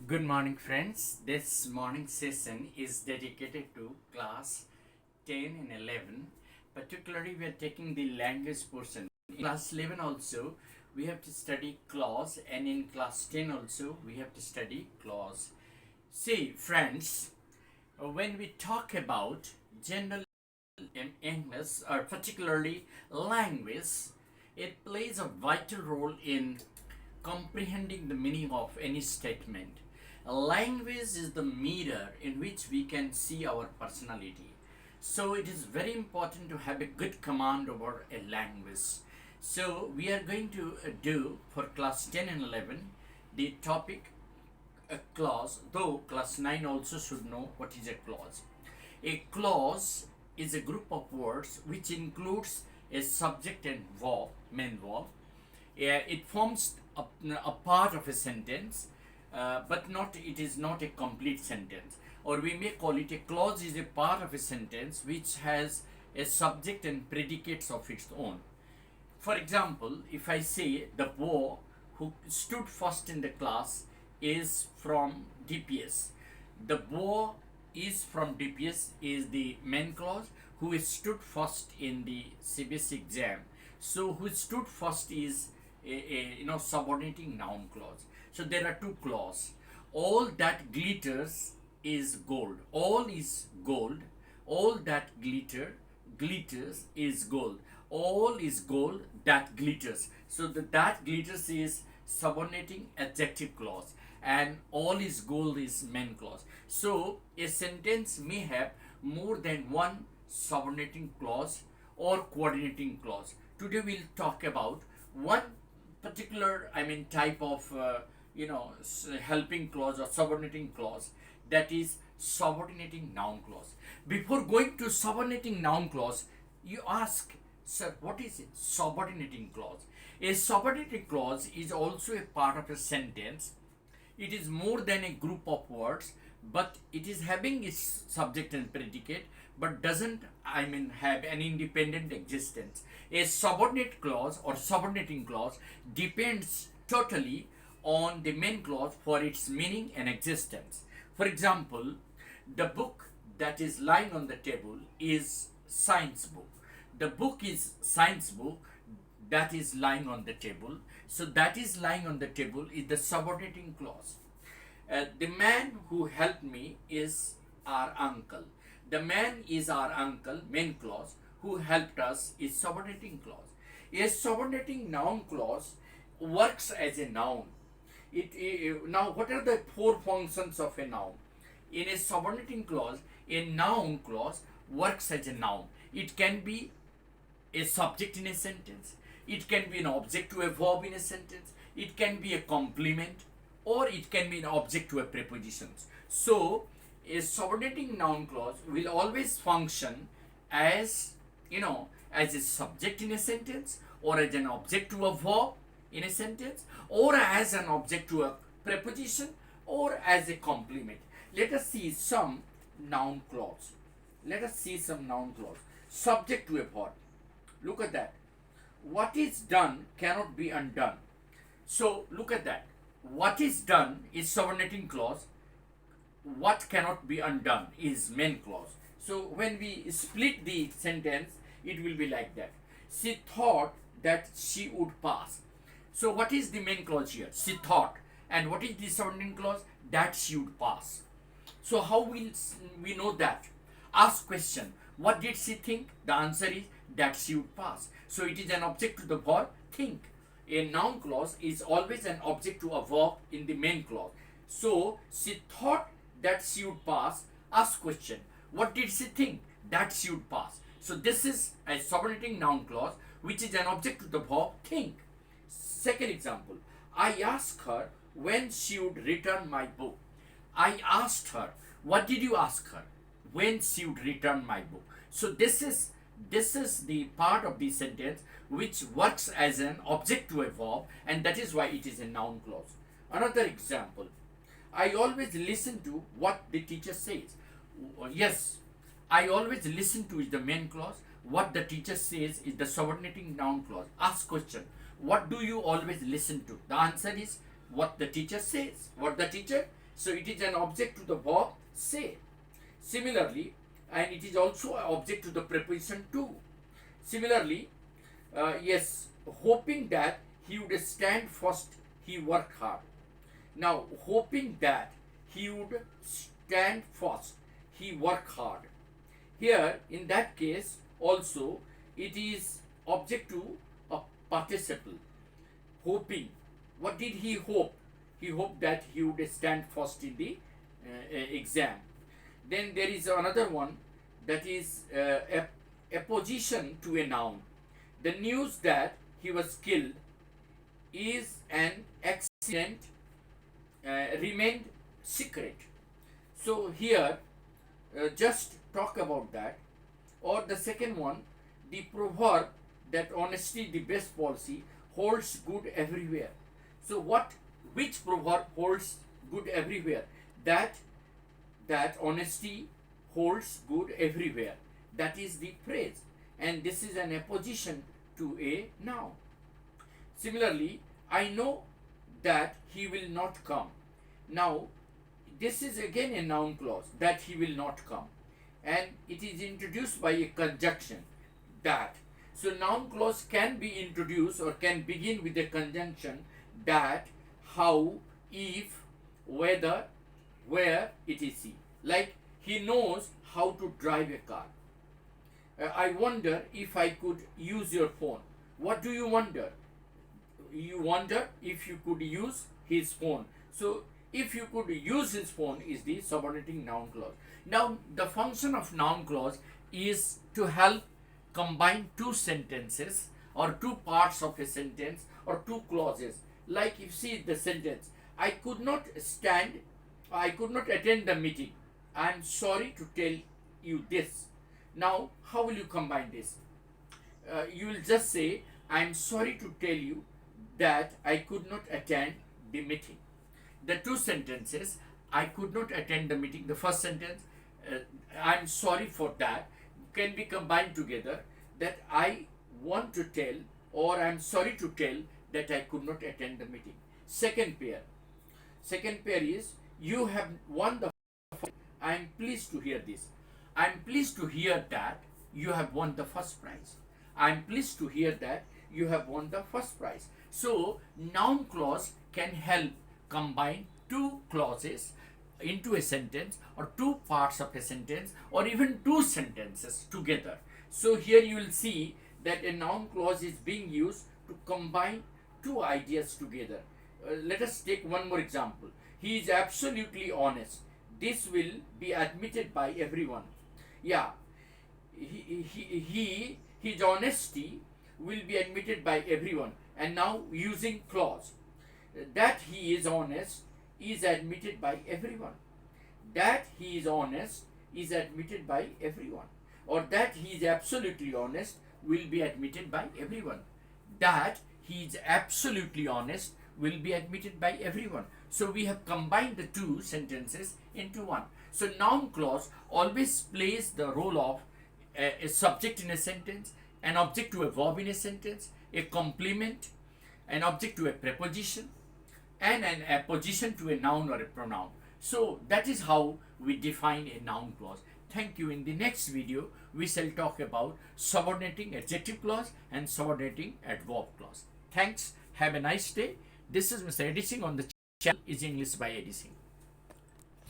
Good morning, friends. This morning session is dedicated to class 10 and 11. Particularly, we are taking the language portion. In class 11 also, we have to study clause, and in class 10 also, we have to study clause. See, friends, when we talk about general English, or particularly language, it plays a vital role in comprehending the meaning of any statement. A language is the mirror in which we can see our personality. So it is very important to have a good command over a language. So we are going to do for class 10 and 11 the topic a clause, though class 9 also should know what is a clause. A clause is a group of words which includes a subject and verb, main verb. It forms a part of a sentence, but not it is not a complete sentence. Or we may call it a clause is a part of a sentence which has a subject and predicates of its own. For example, if I say the boy who stood first in the class is from DPS, the boy is from DPS is the main clause. Who stood first in the CBSE exam, so who stood first is a subordinating noun clause. So there are two clauses. All that glitters is gold. All is gold. All that glitters is gold. All is gold that glitters. So that glitters is subordinating adjective clause, and all is gold is main clause. So a sentence may have more than one subordinating clause or coordinating clause. Today we'll talk about one particular type of helping clause or subordinating clause, that is subordinating noun clause. Before going to subordinating noun clause, you ask, sir, what is it? Subordinating clause. A subordinating clause is also a part of a sentence. It is more than a group of words, but it is having its subject and predicate, but doesn't have an independent existence. A subordinate clause or subordinating clause depends totally on the main clause for its meaning and existence. For example, the book that is lying on the table is science book. The book is science book that is lying on the table. So that is lying on the table is the subordinating clause. The man who helped me is our uncle. The man is our uncle, main clause. Who helped us is subordinating clause. A subordinating noun clause works as a noun. Now, what are the four functions of a noun? In a subordinating clause, a noun clause works as a noun. It can be a subject in a sentence. It can be an object to a verb in a sentence. It can be a complement, or it can be an object to a preposition. So, a subordinating noun clause will always function as as a subject in a sentence, or as an object to a verb in a sentence, or as an object to a preposition, or as a complement. Let us see some noun clause. Subject to a verb. Look at that. What is done cannot be undone. So look at that. What is done is subordinating clause. What cannot be undone is main clause. So when we split the sentence, it will be like that. She thought that she would pass. So what is the main clause here? She thought. And what is the subordinating clause? That she would pass. So how will we know that? Ask question. What did she think? The answer is that she would pass. So it is an object to the verb think. A noun clause is always an object to a verb in the main clause. So she thought that she would pass. Ask question. What did she think? That she would pass. So this is a subordinating noun clause which is an object to the verb think. Second example. I asked her when she would return my book. I asked her. What did you ask her? When she would return my book. So this is the part of the sentence which works as an object to a verb, and that is why it is a noun clause. Another example. I always listen to what the teacher says. Yes, I always listen to is the main clause. What the teacher says is the subordinating noun clause. Ask question. What do you always listen to? The answer is what the teacher says. What the teacher So it is an object to the verb say. Similarly, and it is also an object to the preposition to. Similarly, yes, hoping that he would stand first, he worked hard. Now, hoping that he would stand first, he worked hard. Here, in that case, also, it is object to a participle. Hoping. What did he hope? He hoped that he would stand first in the exam. Then there is another one, that is a position to a noun. The news that he was killed is an accident remained secret. So here, just talk about that. Or the second one, the proverb that honesty the best policy holds good everywhere. So which proverb holds good everywhere? That honesty holds good everywhere. That is the phrase, and this is an apposition to a noun. Similarly, I know that he will not come. Now, this is again a noun clause, that he will not come, and it is introduced by a conjunction, that. So noun clause can be introduced or can begin with a conjunction, that, how, if, whether, where, etc. Like, he knows how to drive a car. I wonder if I could use your phone. What do you wonder? You wonder if you could use his phone. So if you could use his phone is the subordinating noun clause. Now the function of noun clause is to help combine two sentences or two parts of a sentence or two clauses. Like, if you see the sentence, I could not attend the meeting. I am sorry to tell you this. Now, how will you combine this? You will just say, I am sorry to tell you that I could not attend the meeting. The two sentences, I could not attend the meeting. The first sentence, I am sorry for that, can be combined together, that I want to tell, or I am sorry to tell that I could not attend the meeting. Second pair is, you have won the first. I am pleased to hear this. I am pleased to hear that you have won the first prize. I am pleased to hear that you have won the first prize. So noun clause can help combine two clauses into a sentence, or two parts of a sentence, or even two sentences together. So here you will see that a noun clause is being used to combine two ideas together. Let us take one more example. He is absolutely honest. This will be admitted by everyone. Yeah, his honesty will be admitted by everyone. And now using clause, that he is honest is admitted by everyone. That he is honest is admitted by everyone. Or that he is absolutely honest will be admitted by everyone. That he is absolutely honest will be admitted by everyone. So we have combined the two sentences into one. So noun clause always plays the role of a subject in a sentence, an object to a verb in a sentence, a complement, an object to a preposition, and an apposition to a noun or a pronoun. So that is how we define a noun clause. Thank you. In the next video, we shall talk about subordinating adjective clause and subordinating adverb clause. Thanks. Have a nice day. This is Mr. Edising on the channel is English by Edising.